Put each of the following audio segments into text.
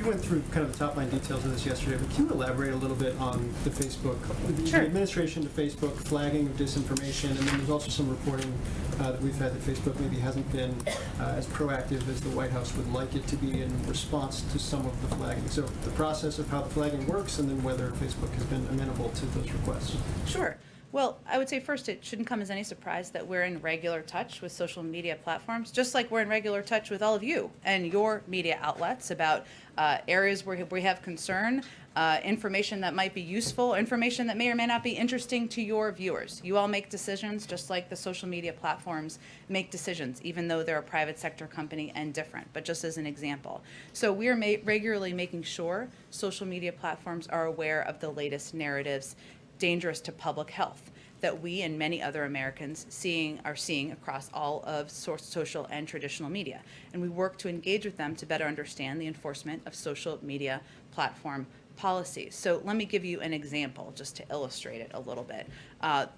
went through kind of the top line details of this yesterday, but can you elaborate a little bit on the Facebook, Sure. the administration to Facebook, flagging of disinformation, and then there's also some reporting that we've had that Facebook maybe hasn't been as proactive as the White House would like it to be in response to some of the flagging. So the process of how the flagging works, and then whether Facebook has been amenable to those requests. Sure. Well, I would say first, it shouldn't come as any surprise that we're in regular touch with social media platforms, just like we're in regular touch with all of you and your media outlets about areas where we have concern, information that might be useful, information that may or may not be interesting to your viewers. You all make decisions just like the social media platforms make decisions, even though they're a private sector company and different, but just as an example. So we are regularly making sure social media platforms are aware of the latest narratives dangerous to public health that we and many other Americans are seeing across all of social and traditional media. And we work to engage with them to better understand the enforcement of social media platform policies. So let me give you an example just to illustrate it a little bit.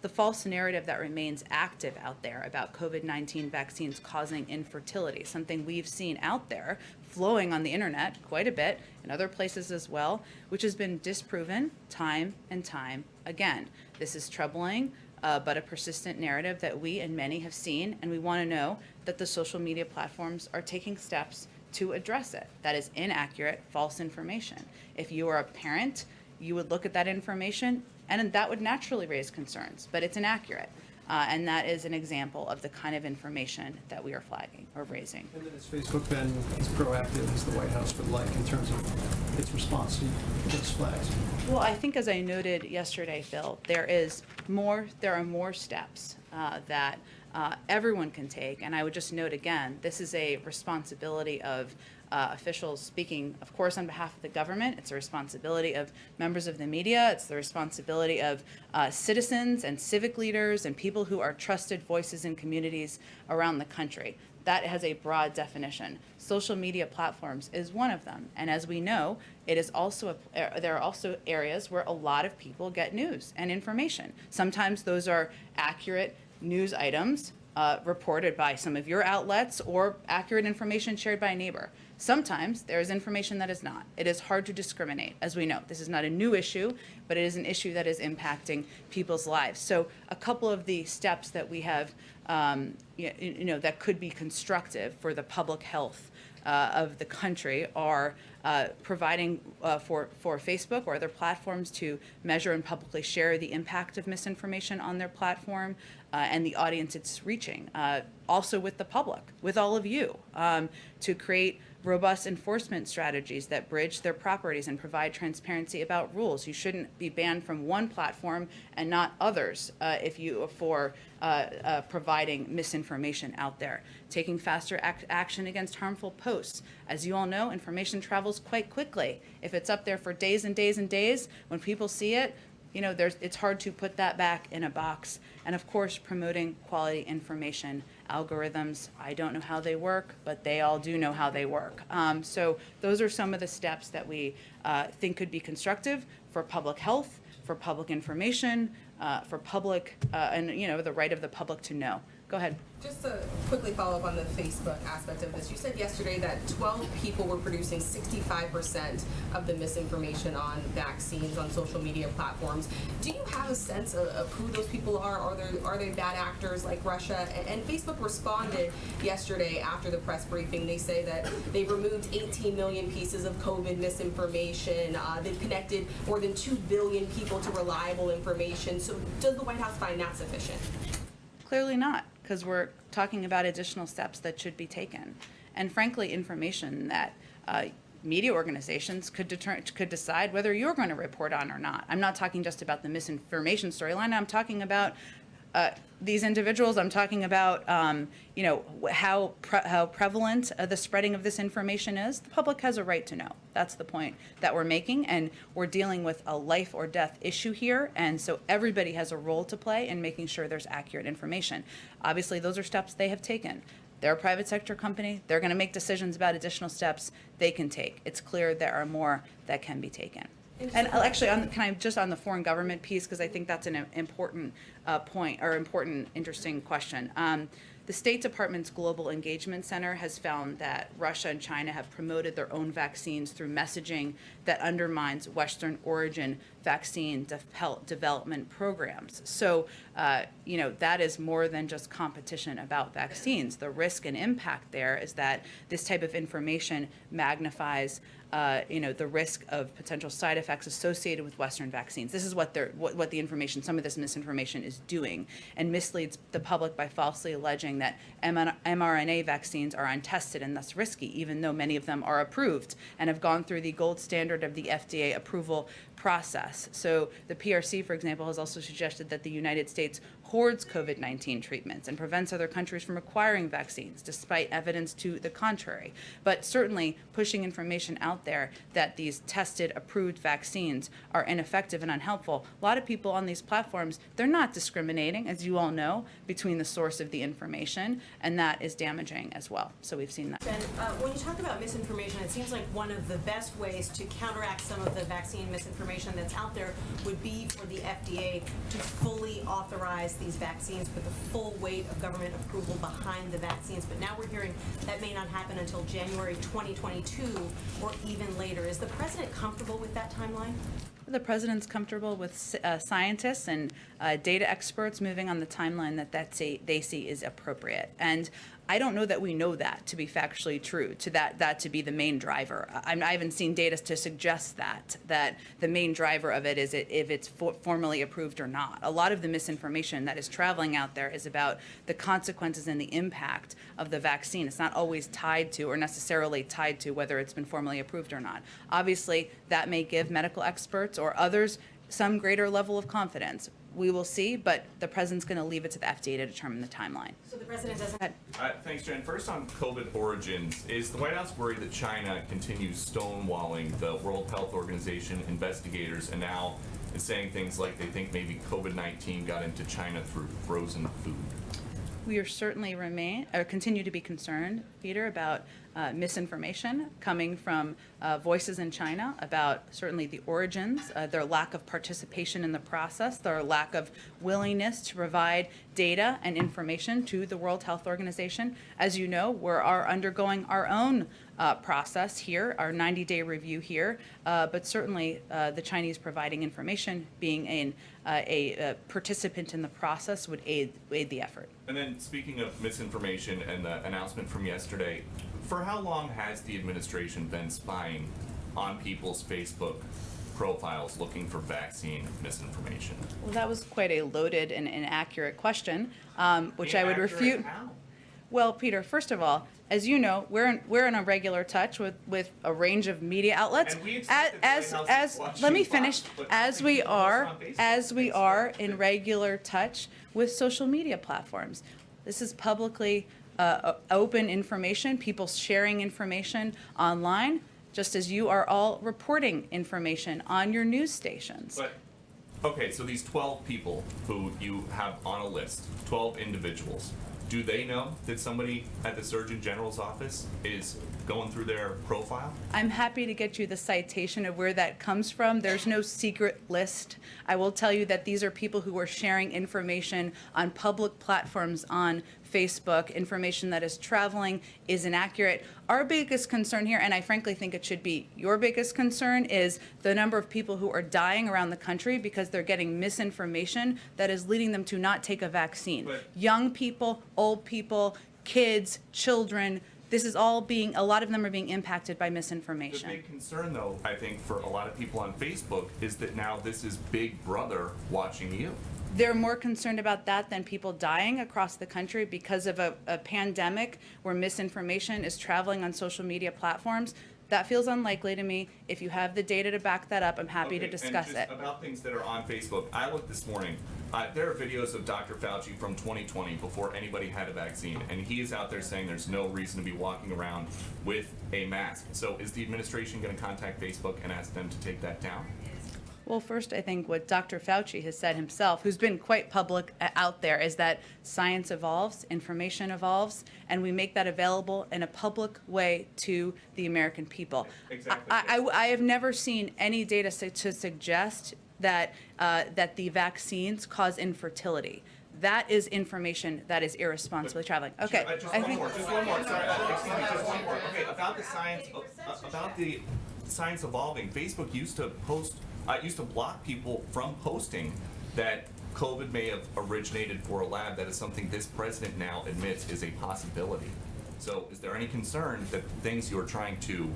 The false narrative that remains active out there about COVID-19 vaccines causing infertility, something we've seen out there flowing on the internet quite a bit and other places as well, which has been disproven time and time again. This is troubling, but a persistent narrative that we and many have seen, and we want to know that the social media platforms are taking steps to address it. That is inaccurate, false information. If you are a parent, you would look at that information and that would naturally raise concerns, but it's inaccurate. And that is an example of the kind of information that we are flagging or raising. And then has Facebook been as proactive as the White House would like in terms of its response to those flags? Well, I think as I noted yesterday, Phil, there are more steps that everyone can take. And I would just note again, this is a responsibility of officials speaking, of course, on behalf of the government. It's a responsibility of members of the media. It's the responsibility of citizens and civic leaders and people who are trusted voices in communities around the country. That has a broad definition. Social media platforms is one of them. And as we know, it is also there are also areas where a lot of people get news and information. Sometimes those are accurate news items reported by some of your outlets or accurate information shared by a neighbor. Sometimes there is information that is not. It is hard to discriminate, as we know. This is not a new issue, but it is an issue that is impacting people's lives. So a couple of the steps that we have, that could be constructive for the public health of the country are providing for Facebook or other platforms to measure and publicly share the impact of misinformation on their platform and the audience it's reaching. Also with the public, with all of you, to create robust enforcement strategies that bridge their properties and provide transparency about rules. You shouldn't be banned from one platform and not others for providing misinformation out there. Taking faster action against harmful posts. As you all know, information travels quite quickly. If it's up there for days and days and days, when people see it, it's hard to put that back in a box. And of course, promoting quality information. Algorithms, I don't know how they work, but they all do know how they work. So those are some of the steps that we think could be constructive for public health, for public information, for public, and the right of the public to know. Go ahead. Just to quickly follow up on the Facebook aspect of this, you said yesterday that 12 people were producing 65% of the misinformation on vaccines on social media platforms. Do you have a sense of who those people are? Are they bad actors like Russia? And Facebook responded yesterday after the press briefing. They say that they've removed 18 million pieces of COVID misinformation. They've connected more than 2 billion people to reliable information. So does the White House find that sufficient? Clearly not, because we're talking about additional steps that should be taken. And frankly, information that media organizations could decide whether you're going to report on or not. I'm not talking just about the misinformation storyline. I'm talking about these individuals. I'm talking about how prevalent the spreading of this information is. The public has a right to know. That's the point that we're making, and we're dealing with a life or death issue here, and so everybody has a role to play in making sure there's accurate information. Obviously, those are steps they have taken. They're a private sector company. They're going to make decisions about additional steps they can take. It's clear there are more that can be taken. And actually, on the foreign government piece, because I think that's an important point or important, interesting question. The State Department's Global Engagement Center has found that Russia and China have promoted their own vaccines through messaging that undermines Western origin vaccine development programs. So, that is more than just competition about vaccines. The risk and impact there is that this type of information magnifies the risk of potential side effects associated with Western vaccines. This is what the information, some of this misinformation is doing, and misleads the public by falsely alleging that mRNA vaccines are untested and thus risky, even though many of them are approved and have gone through the gold standard of the FDA approval process. So the PRC, for example, has also suggested that the United States hoards COVID-19 treatments and prevents other countries from acquiring vaccines, despite evidence to the contrary. But certainly pushing information out there that these tested, approved vaccines are ineffective and unhelpful. A lot of people on these platforms, they're not discriminating, as you all know, between the source of the information, and that is damaging as well. So we've seen that. Ben, when you talk about misinformation, it seems like one of the best ways to counteract some of the vaccine misinformation that's out there would be for the FDA to fully authorize these vaccines, put the full weight of government approval behind the vaccines. But now we're hearing that may not happen until January 2022 or even later. Is the president comfortable with that timeline? The president's comfortable with scientists and data experts moving on the timeline that they see is appropriate. And I don't know that we know that to be factually true, to that to be the main driver. I haven't seen data to suggest that the main driver of it is if it's formally approved or not. A lot of the misinformation that is traveling out there is about the consequences and the impact of the vaccine. It's not always tied to or necessarily tied to whether it's been formally approved or not. Obviously, that may give medical experts or others some greater level of confidence. We will see, but the president's going to leave it to the FDA to determine the timeline. So the president doesn't. Thanks, Jen. First on COVID origins, is the White House worried that China continues stonewalling the World Health Organization investigators and now is saying things like they think maybe COVID-19 got into China through frozen food? We are certainly continue to be concerned, Peter, about misinformation coming from voices in China about certainly the origins, their lack of participation in the process, their lack of willingness to provide data and information to the World Health Organization. As you know, we're undergoing our own process here, our 90-day review here, but certainly the Chinese providing information, being a participant in the process would aid the effort. And then speaking of misinformation and the announcement from yesterday, for how long has the administration been spying on people's Facebook profiles looking for vaccine misinformation? Well, that was quite a loaded and inaccurate question, which I would Inaccurate refute. how? Well, Peter, first of all, as you know, we're in a regular touch with a range of media outlets. And we expect the White House to watch Let me you finish. watch, but As nothing we to post are on Facebook. as we Thanks, are Jen. in regular touch with social media platforms. This is publicly open information, people sharing information online, just as you are all reporting information on your news stations. But, okay, so these 12 people who you have on a list, 12 individuals, do they know that somebody at the Surgeon General's office is going through their profile? I'm happy to get you the citation of where that comes from. There's no secret list. I will tell you that these are people who are sharing information on public platforms on Facebook, information that is traveling, is inaccurate. Our biggest concern here, and I frankly think it should be your biggest concern, is the number of people who are dying around the country because they're getting misinformation that is leading them to not take a vaccine. But- Young people, old people, kids, children, this is all a lot of them are being impacted by The misinformation. big concern, though, I think, for a lot of people on Facebook is that now this is Big Brother watching you. They're more concerned about that than people dying across the country because of a pandemic where misinformation is traveling on social media platforms. That feels unlikely to me. If you have the data to back that up, I'm happy to Okay, discuss and it. just about things that are on Facebook, I looked this morning. There are videos of Dr. Fauci from 2020 before anybody had a vaccine, and he is out there saying there's no reason to be walking around with a mask. So is the administration going to contact Facebook and ask them to take that down? Well, first, I think what Dr. Fauci has said himself, who's been quite public out there, is that science evolves, information evolves, and we make that available in a public way to the American people. Exactly. I have never seen any data to suggest that that the vaccines cause infertility. That is information that is irresponsibly traveling. Okay, Just I one think. more, just one more, sorry, excuse me, just one more. Okay, about the science evolving, Facebook used to block people from posting that COVID may have originated for a lab. That is something this president now admits is a possibility. So is there any concern that things you're trying to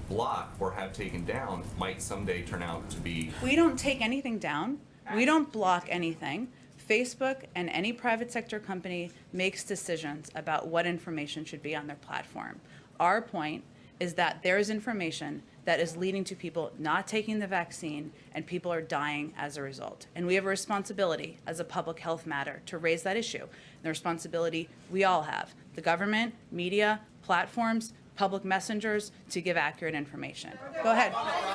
block or have taken down might someday turn out to be? We don't take anything down. We don't block anything. Facebook and any private sector company makes decisions about what information should be on their platform. Our point is that there is information that is leading to people not taking the vaccine and people are dying as a result. And we have a responsibility as a public health matter to raise that issue. And the responsibility we all have, the government, media, platforms, public messengers, to give accurate information. Go ahead.